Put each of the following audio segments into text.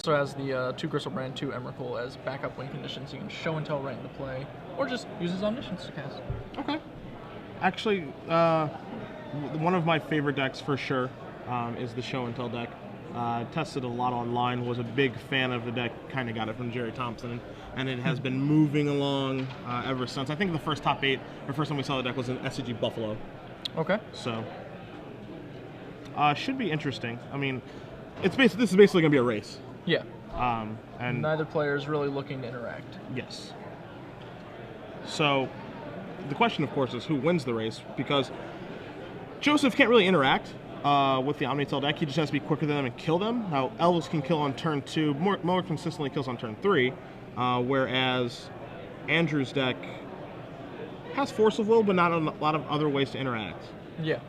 also has the 2 Gristlebrand, 2 Emrakul as backup win conditions. You can show and tell right into play, or just use his Omniscience to cast. Okay. Actually, one of my favorite decks for sure is the show and tell deck. Tested a lot online, was a big fan of the deck, kind of got it from Jerry Thompson, and it has been moving along ever since. I think the first top 8, or first time we saw the deck was in SCG Buffalo. Okay. So, should be interesting. I mean, this is basically going to be a race. Yeah. And neither player is really looking to interact. Yes. So, the question, of course, is who wins the race, because Joseph can't really interact with the Omnitel deck. He just has to be quicker than them and kill them. Now, Elves can kill on turn 2, more consistently kills on turn 3, whereas Andrew's deck has Force of Will, but not a lot of other ways to interact. Yeah.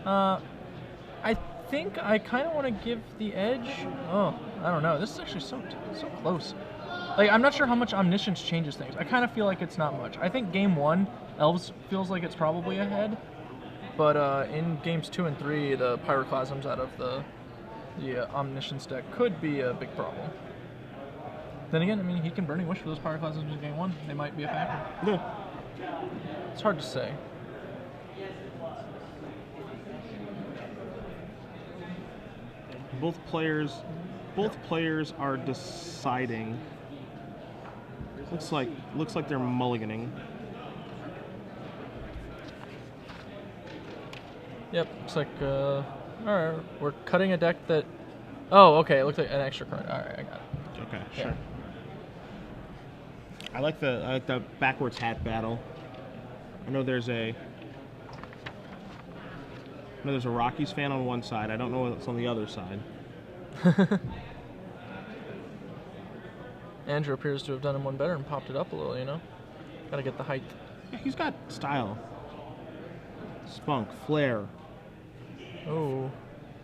I think I kind of want to give the edge. Oh, I don't know. This is actually so close. Like, I'm not sure how much Omniscience changes things. I kind of feel like it's not much. I think game 1, Elves feels like it's probably ahead. But in games 2 and 3, the Pyroclasms out of the Omniscience deck could be a big problem. Then again, I mean, he can Burning Wish for those Pyroclasms in game 1. They might be a factor. Yeah. It's hard to say. Both players are deciding. Looks like they're mulliganing. Yep, it's like, alright, we're cutting a deck that... Oh, okay, it looks like an extra card. Alright, I got it. Okay, sure. I like the backwards hat battle. I know there's a Rockies fan on one side. I don't know what's on the other side. Andrew appears to have done him one better and popped it up a little, you know? Gotta get the height. Yeah, he's got style. Spunk, flair. Oh,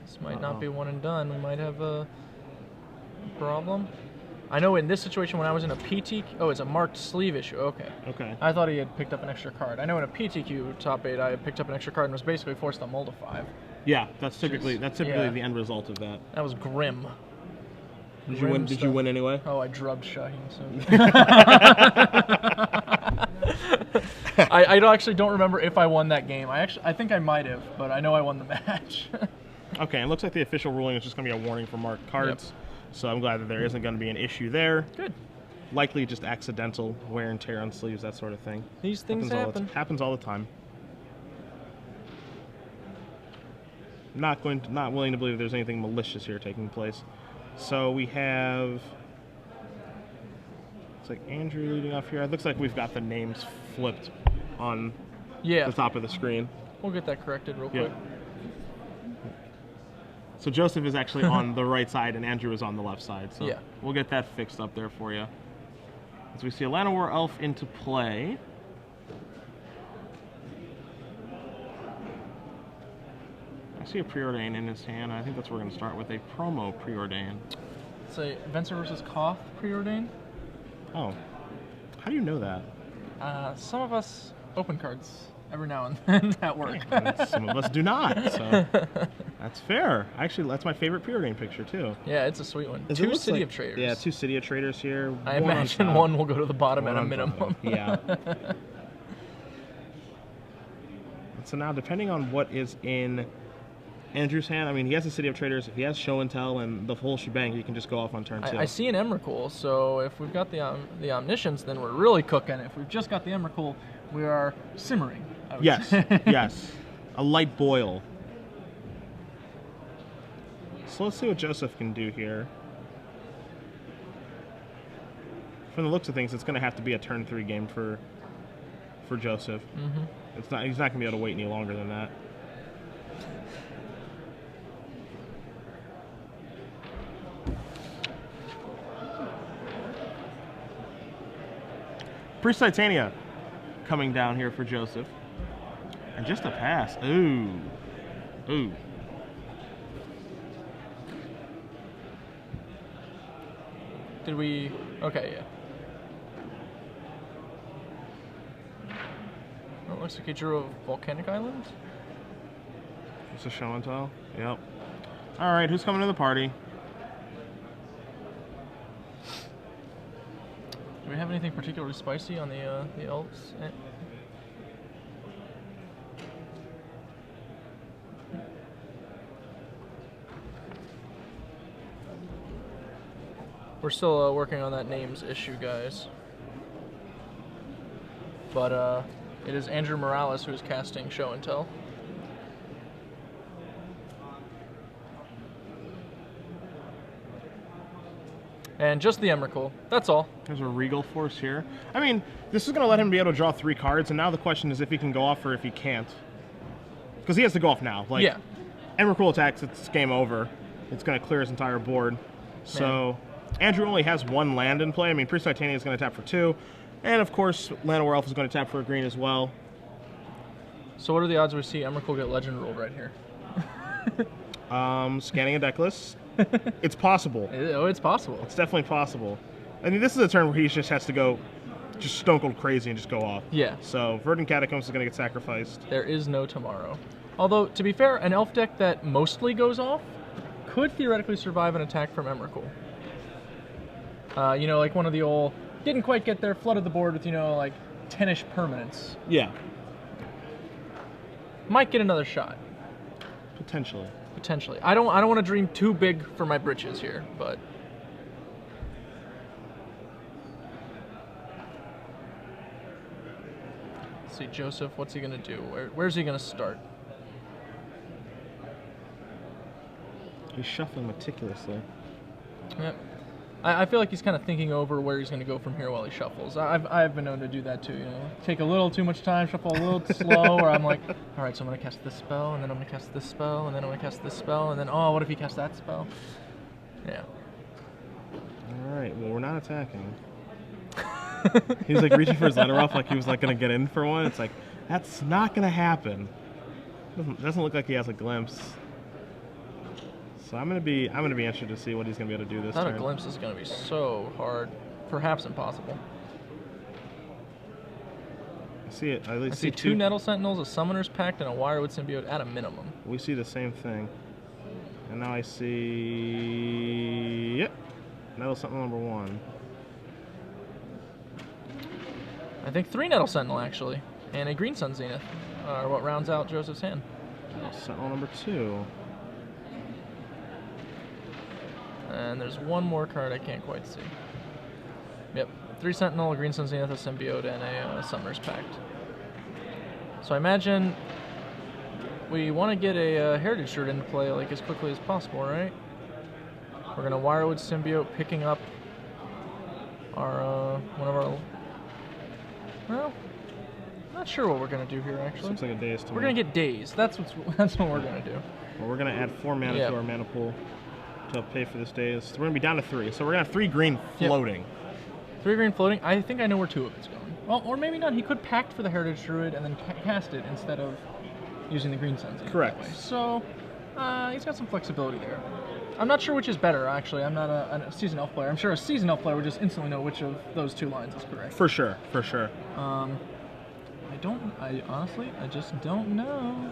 this might not be one and done. We might have a problem. I know in this situation when I was in a PTQ... Oh, it's a marked sleeve issue. Okay. Okay. I thought he had picked up an extra card. I know in a PTQ top 8 I picked up an extra card and was basically forced to mull to 5. Yeah, that's typically the end result of that. That was grim. Did you win? Did you win anyway? Oh, I drubbed Shaheen. So I actually don't remember if I won that game. I think I might have, but I know I won the match. Okay, it looks like the official ruling is just going to be a warning for marked cards. Yep. So I'm glad that there isn't going to be an issue there. Good. Likely just accidental wear and tear on sleeves, that sort of thing. These things happen. Happens all the time. Not willing to believe there's anything malicious here taking place. So we have, it's like Andrew leading off here. It looks like we've got the names flipped on the top of the screen. We'll get that corrected real quick. So Joseph is actually on the right side and Andrew is on the left side. So we'll get that fixed up there for you. As we see a Llanowar Elf into play. I see a Preordain in his hand. I think that's what we're going to start with, a promo Preordain. It's a Venser versus Koth Preordain. Oh. How do you know that? Some of us open cards every now and then at work. Some of us do not, so that's fair. Actually, that's my favorite Preordain picture, too. Yeah, it's a sweet one. 2 City of Traders. Yeah, 2 City of Traders here. I imagine one will go to the bottom at a minimum. Yeah. So now, depending on what is in Andrew's hand, I mean, he has the City of Traders. If he has Show and Tell and the whole shebang, he can just go off on turn 2. I see an Emrakul, so if we've got the Omniscience, then we're really cooking. If we've just got the Emrakul, we are simmering. Yes, yes. A light boil. So let's see what Joseph can do here. From the looks of things, it's going to have to be a turn 3 game for Joseph. Mm-hmm. He's not going to be able to wait any longer than that. Priest Titania coming down here for Joseph. And just a pass. Ooh. Ooh. Did we... Okay, yeah. Well, it looks like he drew a Volcanic Island. It's a Show and Tell. Yep. All right, who's coming to the party? we have anything particularly spicy on the elves? We're still working on that names issue, guys. But it is Andrew Morales who is casting Show and Tell. And just the Emrakul. That's all. There's a Regal Force here. I mean, this is going to let him be able to draw 3 cards, and now the question is if he can go off or if he can't. Because he has to go off now. Like, yeah. Emrakul attacks, it's game over. It's going to clear his entire board. So, Andrew only has 1 land in play. I mean, Priest Titania is going to tap for 2. And, of course, Llanowar Elf is going to tap for a green as well. So what are the odds we see Emrakul get Legend ruled right here? Scanning a deck list. It's possible. Oh, it's possible. It's definitely possible. I mean, this is a turn where he just has to go just stone cold crazy and just go off. Yeah. So Verdant Catacombs is going to get sacrificed. There is no tomorrow. Although, to be fair, an elf deck that mostly goes off could theoretically survive an attack from Emrakul. You know, like one of the old, didn't quite get there, flooded the board with, you know, like 10-ish permanents. Yeah. Might get another shot. Potentially. Potentially. I don't want to dream too big for my britches here, but let's see, Joseph, what's he gonna do? Where's he gonna start? He's shuffling meticulously. Yep. I feel like he's kind of thinking over where he's going to go from here while he shuffles. I've been known to do that too, you know. Take a little too much time, shuffle a little slow, or I'm like, all right, so I'm going to cast this spell, and then I'm going to cast this spell, and then I'm going to cast this spell, and then, oh, what if he casts that spell? Yeah. All right, well, we're not attacking. He was like reaching for his letter off like he was like going to get in for one. It's like, that's not going to happen. Doesn't look like he has a glimpse. So I'm gonna be interested to see what he's gonna be able to do this Not turn. a glimpse is gonna be so hard, perhaps impossible. I see it. I see 2 Nettle Sentinels, a Summoner's Pact, and a Wirewood Symbiote at a minimum. We see the same thing. And now I see, yep, Nettle Sentinel number 1. I think 3 Nettle Sentinel actually, and a Green Sun Zenith are what rounds out Joseph's hand. Nettle Sentinel number 2. And there's one more card I can't quite see. Yep, 3 Sentinel, a Green Sun Zenith, a Symbiote, and a Summoner's Pact. So I imagine we want to get a Heritage Druid into play like as quickly as possible, right? We're gonna Wirewood Symbiote, picking up our one of our. Well, not sure what we're gonna do here actually. Looks like a Daze to me. We're gonna get Daze. That's what we're gonna do. Well, we're gonna add 4 mana to our mana pool to pay for this Daze. So we're gonna be down to 3. So we're gonna have 3 green floating. Yep. 3 green floating. I think I know where 2 of it's going. Well, or maybe not. He could Pact for the Heritage Druid and then cast it instead of using the Green Suns. Correct. So he's got some flexibility there. I'm not sure which is better, actually. I'm not a Seasoned Elf player. I'm sure a Seasoned Elf player would just instantly know which of those 2 lines is correct. For sure, for sure. I honestly, I just don't know.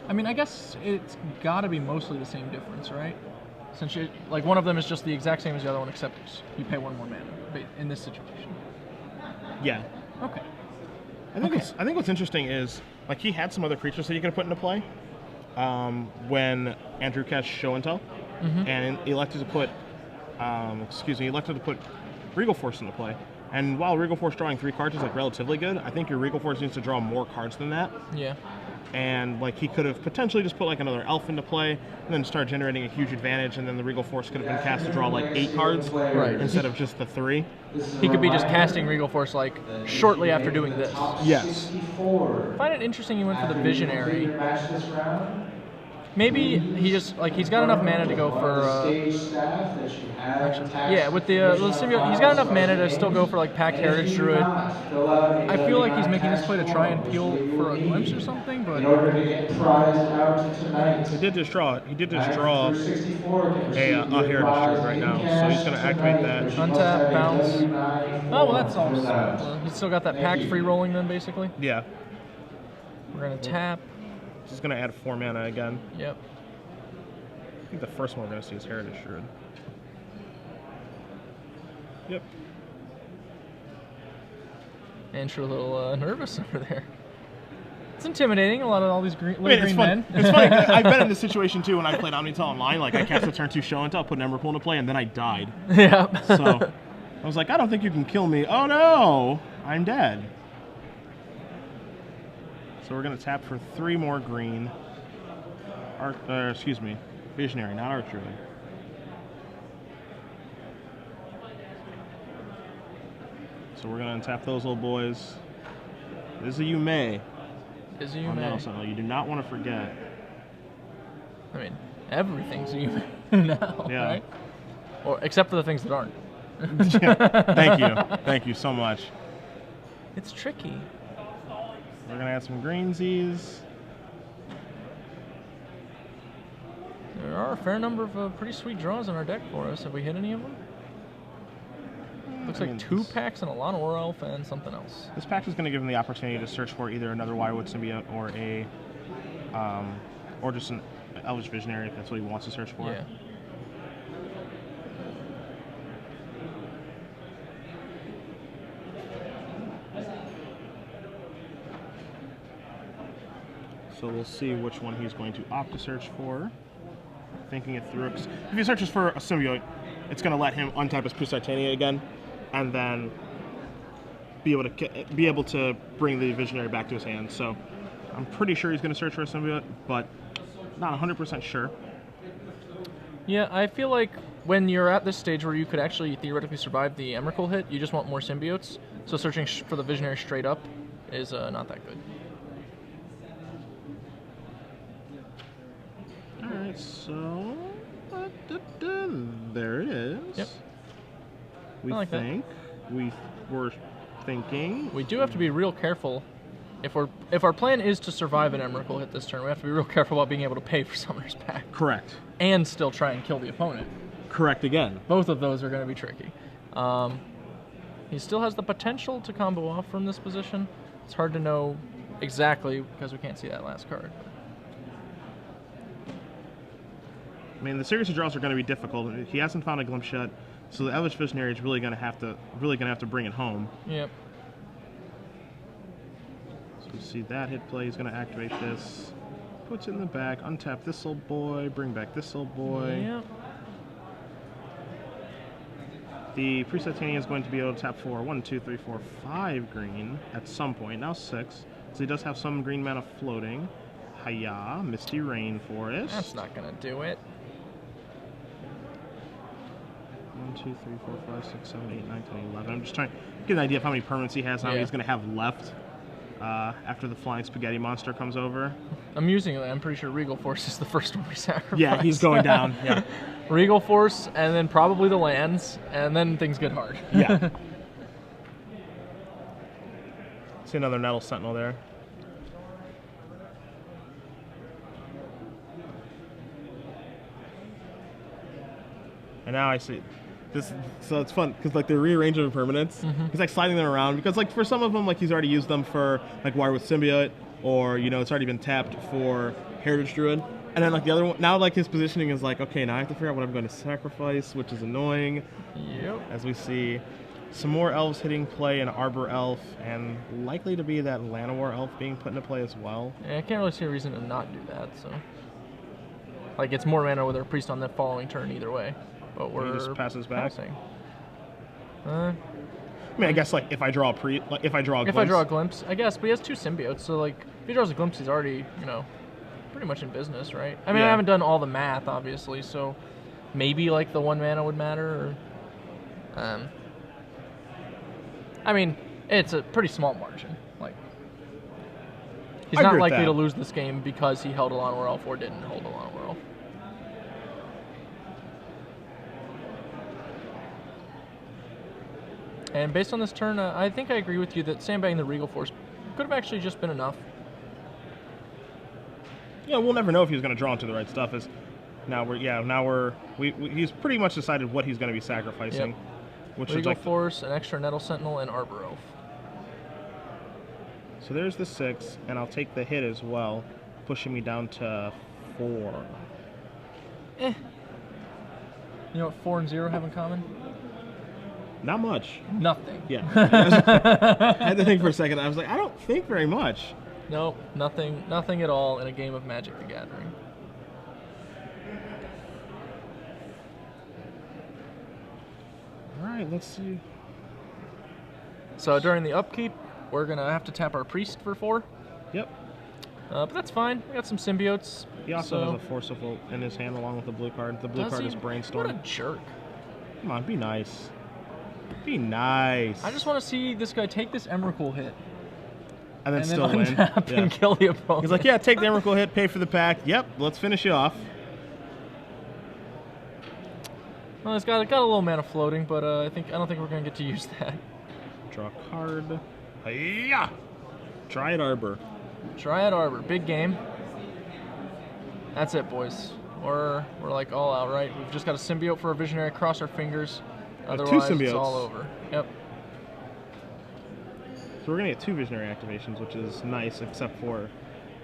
I mean, I guess it's got to be mostly the same difference, right? Since like one of them is just the exact same as the other one, except you pay 1 more mana in this situation. Yeah. Okay. I think what's interesting is like he had some other creatures that he could put into play when Andrew cast Show and Tell, and elected to put Regal Force into play. And while Regal Force drawing 3 cards is like relatively good, I think your Regal Force needs to draw more cards than that. Yeah. And like he could have potentially just put like another elf into play and then start generating a huge advantage, and then the Regal Force could have been cast to draw like 8 cards instead of just the 3. He could be just casting Regal Force like shortly after doing this. Yes. I find it interesting he went for the Visionary. Maybe he just like he's got enough mana to go for yeah, with the Symbiote, he's got enough mana to still go for like Pact Heritage Druid. I feel like he's making this play to try and peel for a glimpse or something, but he did just draw a Heritage Druid right now, so he's going to activate that. Untap, bounce. Oh well, that's all. He's still got that Pact free rolling then, basically. Yeah. We're gonna tap. Just going to add 4 mana again. Yep. I think the first one we're going to see is Heritage Druid. Yep. And you're a little nervous over there. It's intimidating, all these green, I mean, green men. It's funny. I've been in this situation too when I played Omnitel online. Like, I cast a turn 2 show until, put an Ember Pool into play, and then I died. Yeah. So I was like, I don't think you can kill me. Oh no, I'm dead. So we're gonna tap for 3 more green. Excuse me, Visionary, not Archery. So we're gonna untap those little boys. This is a Yume. Is a Yume. Sentinel. You do not want to forget. I mean, everything's a Yume now, Yeah. right? Or except for the things that aren't. Yeah. Thank you so much. It's tricky. We're gonna add some greensies. There are a fair number of pretty sweet draws in our deck for us. Have we hit any of them? Looks like 2 packs and a lot of Aura Elf and something else. This pack is going to give him the opportunity to search for either another Wirewood Symbiote or just an Elvish Visionary if that's what he wants to search for. Yeah. So we'll see which one he's going to opt to search for. Thinking it through. If he searches for a Symbiote, it's going to let him untap his Priest Titania again, and then be able to bring the Visionary back to his hand. So I'm pretty sure he's going to search for a Symbiote, but not 100% sure. Yeah, I feel like when you're at this stage where you could actually theoretically survive the Emrakul hit, you just want more Symbiotes. So searching for the Visionary straight up is not that good. Alright, so there it is. Yep. We like think. We were thinking. We do have to be real careful. If our plan is to survive an Emrakul hit this turn, we have to be real careful about being able to pay for Summoner's Pact. Correct. And still try and kill the opponent. Correct again. Both of those are going to be tricky. He still has the potential to combo off from this position. It's hard to know exactly because we can't see that last card. I mean, the series of draws are going to be difficult. He hasn't found a glimpse yet, so the Elvish Visionary is really going to have to bring it home. Yep. So we see that hit play. He's going to activate this, puts it in the back, untap this little boy, bring back this little boy. Yep. The Priest Titania is going to be able to tap for 1, 2, 3, 4, 5 green at some point. Now 6. So he does have some green mana floating. Hiya, Misty Rainforest. That's not going to do it. 1, 2, 3, 4, 5, 6, 7, 8, 9, 10, 11. I'm just trying to get an idea of how many permanents he has, how many he's going to have left after the Flying Spaghetti Monster comes over. Amusingly, I'm pretty sure Regal Force is the first one we sacrifice. Yeah, he's going down. Yeah. Regal Force, and then probably the lands, and then things get hard. Yeah. See another Nettle Sentinel there. And now I see this, so it's fun because like they're rearranging permanents. He's like sliding them around because like for some of them like he's already used them for like Wirewood Symbiote, or you know it's already been tapped for Heritage Druid. And then like the other one now like his positioning is like, okay, now I have to figure out what I'm going to sacrifice, which is annoying. Yep. As we see some more elves hitting play, an Arbor Elf, and likely to be that Llanowar Elf being put into play as well. Yeah, I can't really see a reason to not do that. So like it's more mana with our priest on the following turn either way. But we're he just passes back. Passing. I mean, I guess like if I draw a glimpse, I guess. But he has 2 symbiotes, so like if he draws a glimpse, he's already pretty much in business, right? I mean, I haven't done all the math, obviously, so maybe like the 1 mana would matter. Or, I mean, it's a pretty small margin. Like he's not likely to lose this game because he held a Llanowar Elf or didn't hold a Llanowar Elf. And based on this turn, I think I agree with you that sandbagging the Regal Force could have actually just been enough. Yeah, we'll never know if he's going to draw into the right stuff. He's pretty much decided what he's going to be sacrificing. Yep. Which Regal is like Force, an extra Nettle Sentinel, and Arbor Elf. So there's the 6, and I'll take the hit as well, pushing me down to 4. You know what 4 and 0 have in common? Not much. Nothing. Yeah. I had to think for a second. I was like, I don't think very much. Nope, nothing at all in a game of Magic the Gathering. All right, let's see. So during the upkeep, we're going to have to tap our Priest for 4. Yep. But that's fine. We got some symbiotes. He also has a Force of Will in his hand along with the blue card. The blue card is Brainstorm. What a jerk. Come on, be nice. Be nice. I just want to see this guy take this Emrakul hit. And then still win. Untap and kill the opponent. He's like, yeah, take the Emrakul hit, pay for the pack. Yep, let's finish you off. Well, it's got a little mana floating, but I don't think we're gonna get to use that. Draw a card. Hiya! Dryad Arbor. Dryad Arbor, big game. That's it, boys. We're like all out, right? We've just got a symbiote for a visionary. Cross our fingers. Otherwise, it's all over. Yep. So we're gonna get 2 visionary activations, which is nice, except for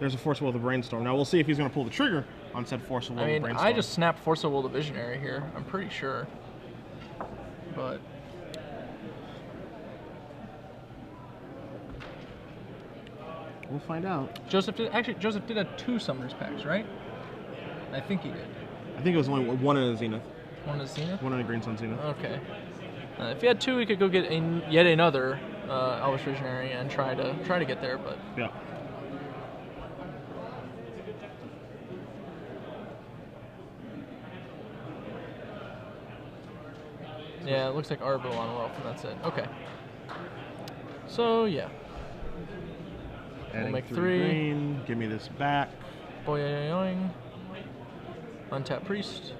there's a Force of Will to Brainstorm. Now we'll see if he's gonna pull the trigger on said Force of Will to Brainstorm. I just snapped Force of Will to Visionary here. I'm pretty sure, but we'll find out. Joseph did have 2 Summoners packs, right? I think he did. I think it was only 1 in a Zenith. 1 in a Zenith? 1 in a Green Sun Zenith. Okay. If he had 2, we could go get yet another Elvish Visionary and try to get there, but yeah. Yeah, it looks like Arbor on Wealth, and that's it. Okay. So yeah. Adding we'll make 3 3. Green. Give me this back. Boing. Untap Priest.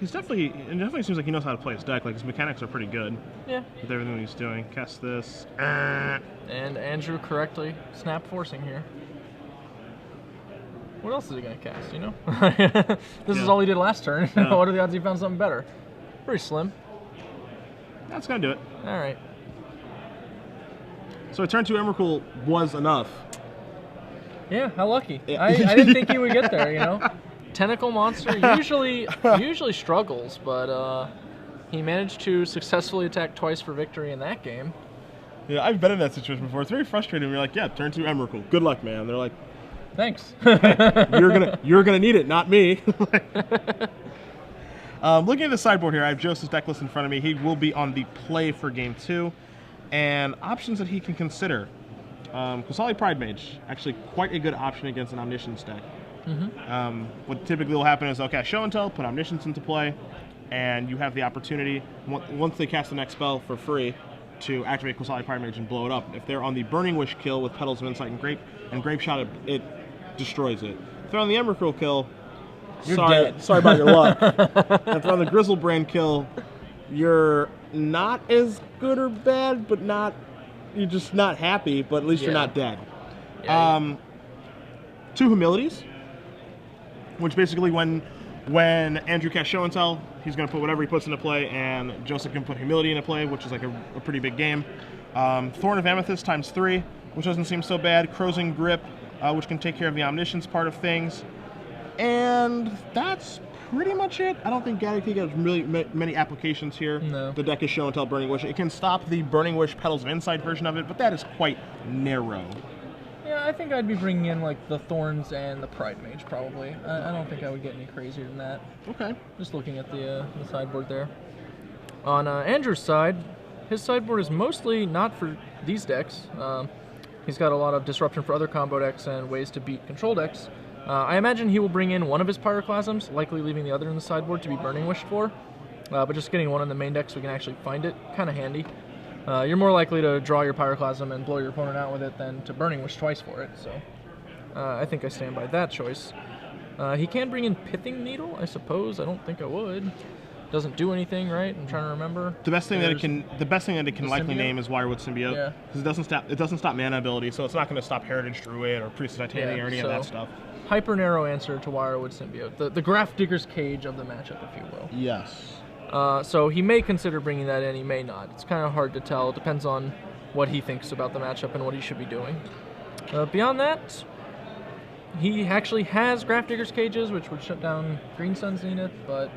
It definitely seems like he knows how to play his deck. Like, his mechanics are pretty good. Yeah. With everything he's doing. Cast this. And Andrew correctly snap forcing here. What else is he going to cast, you know? This is all he did last turn. Yeah. What are the odds he found something better? Pretty slim. That's going to do it. All right. So a turn 2 Emrakul was enough. Yeah, how lucky. Yeah. I didn't think he would get there, you know? Tentacle Monster usually struggles, but he managed to successfully attack twice for victory in that game. Yeah, I've been in that situation before. It's very frustrating. We're like, yeah, turn 2 Emrakul. Good luck, man. They're like, thanks. you're gonna need it, not me. Looking at the sideboard here, I have Joseph's deck list in front of me. He will be on the play for game 2, and options that he can consider. Kusali Pride Mage, actually quite a good option against an Omniscience deck. Mm-hmm. What typically will happen is, okay, show and tell, put Omniscience into play, and you have the opportunity, once they cast the next spell for free, to activate Kusali Pride Mage and blow it up. If they're on the Burning Wish kill with Petals of Insight and Grape Shot, it destroys it. If they're on the Emrakul kill, You're dead. Sorry about your luck. If they're on the Grizzlebrand kill, you're not as good or bad, but you're just not happy, but at least you're not dead. Yeah, 2 Humilities, which basically when Andrew casts Show and Tell, he's going to put whatever he puts into play, and Joseph can put Humility into play, which is like a pretty big game. Thorn of Amethyst times 3, which doesn't seem so bad. Closing Grip, which can take care of the Omniscience part of things. And that's pretty much it. I don't think Gaddock has really many applications here. No. The deck is Show and Tell Burning Wish. It can stop the Burning Wish Petals of Insight version of it, but that is quite narrow. Yeah, I think I'd be bringing in like the Thorns and the Pride Mage probably. I don't think I would get any crazier than that. Okay. Just looking at the sideboard there. On Andrew's side, his sideboard is mostly not for these decks. He's got a lot of disruption for other combo decks and ways to beat control decks. I imagine he will bring in one of his Pyroclasms, likely leaving the other in the sideboard to be Burning Wished for. But just getting one in the main deck so we can actually find it, kind of handy. You're more likely to draw your Pyroclasm and blow your opponent out with it than to Burning Wish twice for it, so I think I stand by that choice. He can bring in Pithing Needle, I suppose. I don't think I would. Doesn't do anything, right? I'm trying to remember. The best thing that it can likely name is Wirewood Symbiote. Yeah. Because it doesn't stop mana ability, so it's not going to stop Heritage Druid or Priest of Titania or any of that stuff. Hyper narrow answer to Wirewood Symbiote. The Graph Digger's Cage of the matchup, if you will. Yes. So he may consider bringing that in, he may not. It's kind of hard to tell. It depends on what he thinks about the matchup and what he should be doing. Beyond that, he actually has Graph Digger's Cages, which would shut down Green Sun Zenith, but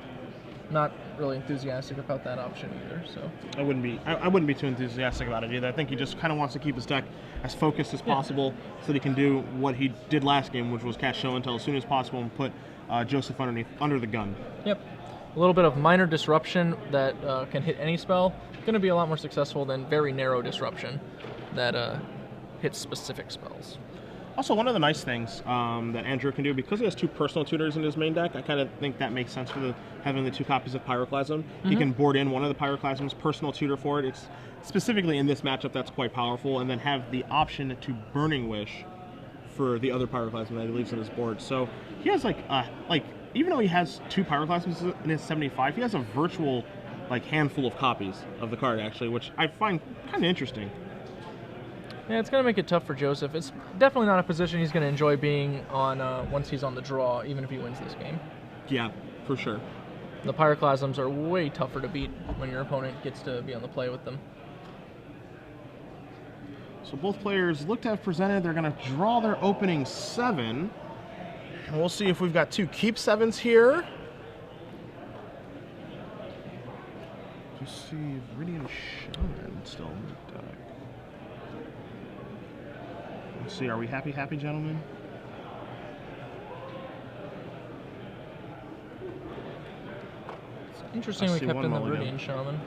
not really enthusiastic about that option either. So I wouldn't be too enthusiastic about it either. I think he just kind of wants to keep his deck as focused as possible so that he can do what he did last game, which was cast Show and Tell as soon as possible and put Joseph under the gun. Yep. A little bit of minor disruption that can hit any spell. Going to be a lot more successful than very narrow disruption that hits specific spells. Also, one of the nice things that Andrew can do, because he has 2 personal tutors in his main deck, I kind of think that makes sense for having the 2 copies of Pyroclasm. He can board in one of the Pyroclasm's personal tutor for it. It's specifically in this matchup that's quite powerful, and then have the option to Burning Wish for the other Pyroclasm that he leaves on his board. So he has even though he has 2 Pyroclasms in his 75, he has a virtual handful of copies of the card actually, which I find kind of interesting. Yeah, it's going to make it tough for Joseph. It's definitely not a position he's going to enjoy being on once he's on the draw, even if he wins this game. Yeah, for sure. The Pyroclasms are way tougher to beat when your opponent gets to be on the play with them. So both players look to have presented. They're going to draw their opening 7. And we'll see if we've got 2 keep 7s here. Just see Viridian Shaman still in the deck. Let's see, are we happy, gentlemen? It's interesting we kept in the Viridian Shaman.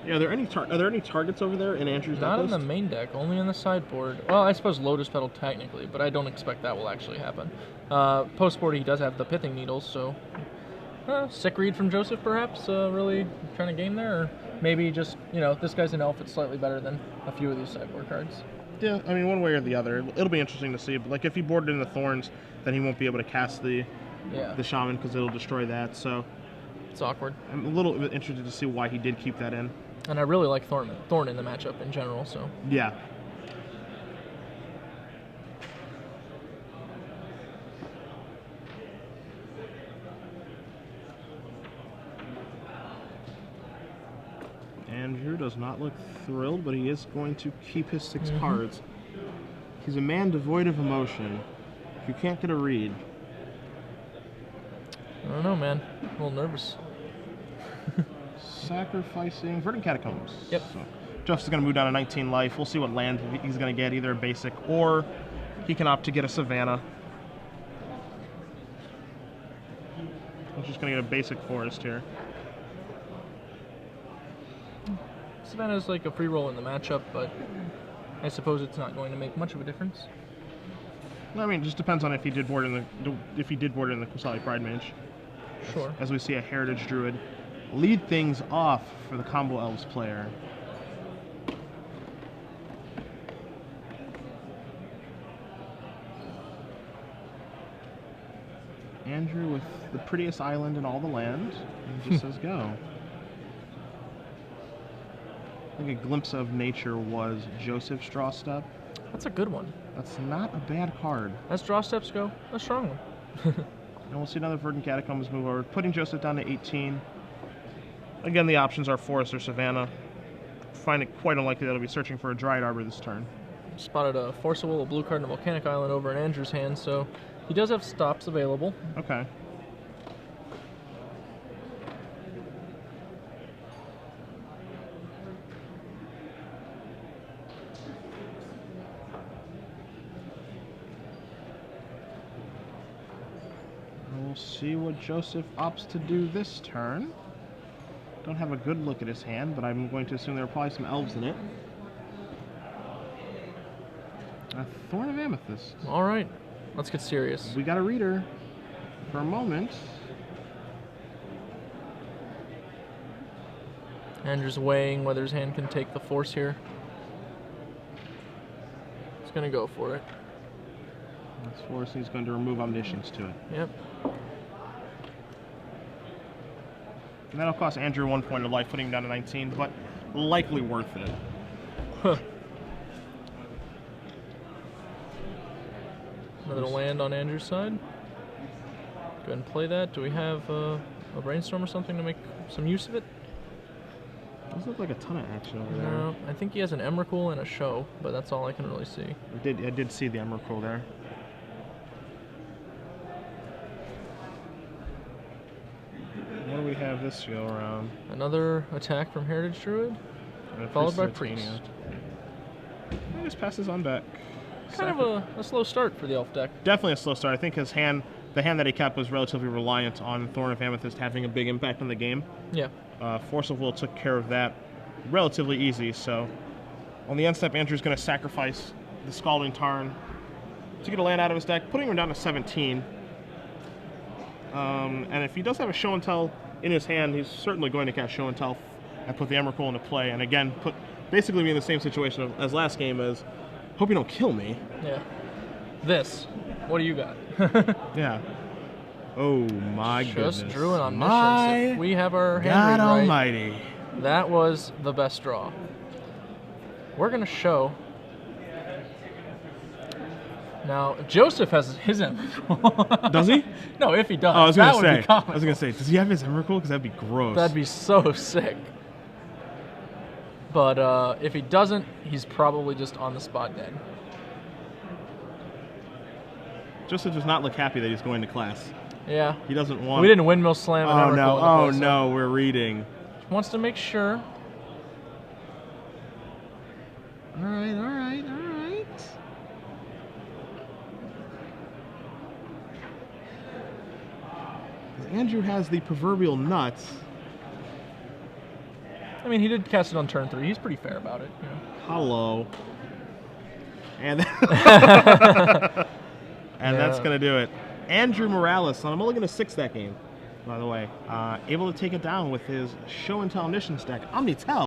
Yeah, are there any targets over there in Andrew's deck Not list? in the main deck, only in the sideboard. Well, I suppose Lotus Petal technically, but I don't expect that will actually happen. Post-board, he does have the Pithing Needles, so sick read from Joseph, perhaps. Really trying to game there, or maybe just this guy's an elf. It's slightly better than a few of these sideboard cards. Yeah, I mean, one way or the other. It'll be interesting to see. But if he boarded in the Thorns, then he won't be able to cast the Shaman because it'll destroy that. So it's awkward. I'm a little bit interested to see why he did keep that in. And I really like Thorn in the matchup in general. So yeah. Andrew does not look thrilled, but he is going to keep his 6 cards. He's a man devoid of emotion. If you can't get a read. I don't know, man. I'm a little nervous. Sacrificing Verdant Catacombs. Yep. So Joseph's going to move down to 19 life. We'll see what land he's going to get, either a basic or he can opt to get a Savannah. He's just going to get a basic forest here. Savannah's like a free roll in the matchup, but I suppose it's not going to make much of a difference. I mean, it just depends on if he did board in the Kusali Pride Mage. Sure. As we see a Heritage Druid lead things off for the Combo Elves player. Andrew with the prettiest island in all the land, and just says go. I think a glimpse of nature was Joseph's draw step. That's a good one. That's not a bad card. As draw steps go, a strong one. And we'll see another Verdant Catacombs move over, putting Joseph down to 18. Again, the options are Forest or Savannah. Find it quite unlikely that he'll be searching for a Dryad Arbor this turn. Spotted a Force of Will, a blue card, and a Volcanic Island over in Andrew's hand, so he does have stops available. Okay. We'll see what Joseph opts to do this turn. Don't have a good look at his hand, but I'm going to assume there are probably some elves in it. A Thorn of Amethyst. All right, let's get serious. We got a reader for a moment. Andrew's weighing whether his hand can take the force here. He's going to go for it. That's force. He's going to remove Omniscience to it. Yep. And that'll cost Andrew 1 point of life, putting him down to 19, but likely worth it. Huh. Another land on Andrew's side. Go ahead and play that. Do we have a brainstorm or something to make some use of it? Doesn't look like a ton of action over there. No, I think he has an Emrakul and a show, but that's all I can really see. I did see the Emrakul there. What do we have this go around. Another attack from Heritage Druid, followed by Priest. He just passes on back. Kind of a slow start for the Elf deck. Definitely a slow start. I think his hand, the hand that he kept, was relatively reliant on Thorn of Amethyst having a big impact on the game. Yeah. Force of Will took care of that relatively easy. So on the end step, Andrew's going to sacrifice the Scalding Tarn to get a land out of his deck, putting him down to 17. And if he does have a Show and Tell in his hand, he's certainly going to cast Show and Tell and put the Emrakul into play. And again, basically be in the same situation as last game as, hope you don't kill me. Yeah. This. What do you got? Yeah. Oh my goodness. Just drew an Omniscience. If we have our hand God right, Almighty. that was the best draw. We're going to show. Now, Joseph has his Emrakul. Does he? No, if he does. Oh, I was that going would to be say. comical. I was going to say, does he have his Emrakul? Because that'd be gross. That'd be so sick. But if he doesn't, he's probably just on the spot dead. Joseph does not look happy that he's going to class. Yeah. He doesn't want. We didn't windmill slam an Oh Emrakul no! in the Oh close-up. no! We're reading. Wants to make sure. All right! All right! All right! Andrew has the proverbial nuts. I mean, he did cast it on turn 3. He's pretty fair about it. You know. Hello. And and that's gonna do it. Andrew Morales on a mulligan of 6 that game, by the way, able to take it down with his Show and Tell Omniscience deck. Omni Tell.